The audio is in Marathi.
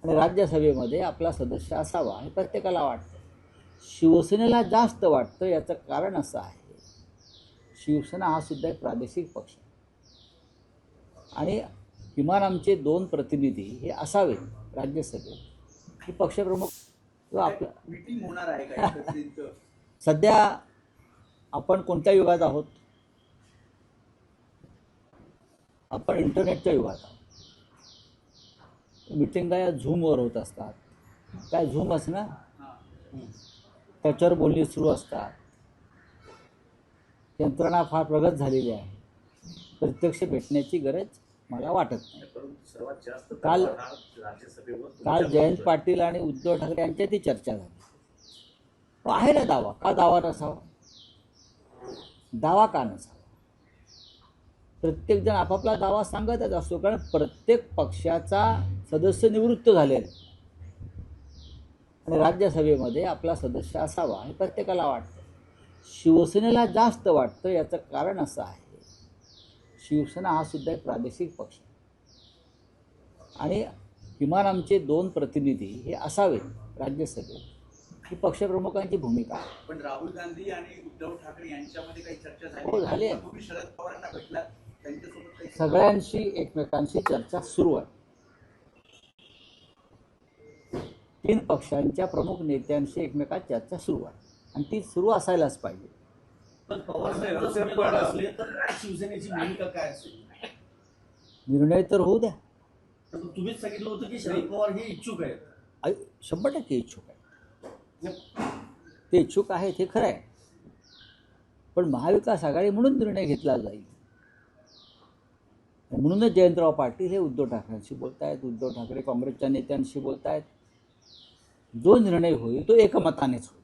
आणि राज्यसभेमध्ये आपला सदस्य असावा हे प्रत्येकाला वाटतं. शिवसेनेला जास्त वाटतं. याचं कारण असं आहे, शिवसेना हा सुद्धा एक प्रादेशिक पक्ष आणि किमान आमचे 2 प्रतिनिधी हे असावेत राज्यसभेत. ही पक्षप्रमुख किंवा आपला मीटिंग होणार आहे का सध्या आपण कोणत्या युगात आहोत? आपण इंटरनेटच्या युगात आहोत. मिटिंगा या झूमवर होत असतात. काय झूमच ना, त्याच्यावर बोलणी सुरू असतात. यंत्रणा फार प्रगत झालेली आहे. प्रत्यक्ष भेटण्याची गरज मला वाटत नाही. काल जयंत पाटील आणि उद्धव ठाकरे यांच्यातही चर्चा झाली. आहे ना दावा, का दावा नसावा? दावा का नसावा? प्रत्येक जण आपापला दावा सांगतच असतो, कारण प्रत्येक पक्षाचा सदस्य निवृत्त झालेला आणि राज्यसभेमध्ये आपला सदस्य असावा हे प्रत्येकाला वाटतं. शिवसेनेला जास्त वाटतं. याचं कारण असं आहे, शिवसेना हा सुद्धा एक प्रादेशिक पक्ष आणि किमान आमचे 2 प्रतिनिधी हे असावेत राज्यसभेत. ही पक्षप्रमुखांची भूमिका आहे. पण राहुल गांधी आणि उद्धव ठाकरे यांच्यामध्ये काही चर्चा झाली? हो, झाली आहे. तुम्ही शरद पवारांना भेटला, त्यांच्यासोबत काही सगळ्यांशी एकमेकांशी चर्चा सुरू आहे. 3 पक्षांच्या प्रमुख नेत्यांशी एकमेकांची चर्चा सुरू आहे आणि ती सुरू असायलाच पाहिजे. पण पवार असले तर शिवसेनेची भूमिका काय असेल? निर्णय तर होऊ द्या. तुम्हीच सांगितलं होतं की शरद पवार हे इच्छुक आहेत. 100% इच्छुक आहे. ते इच्छुक आहेत हे खरं आहे, पण महाविकास आघाडी म्हणून निर्णय घेतला जाईल. म्हणूनच जयंतराव पाटील हे उद्धव ठाकरेंशी बोलत आहेत, उद्धव ठाकरे काँग्रेसच्या नेत्यांशी बोलत आहेत. जो निर्णय होईल तो एकमतानेच होईल.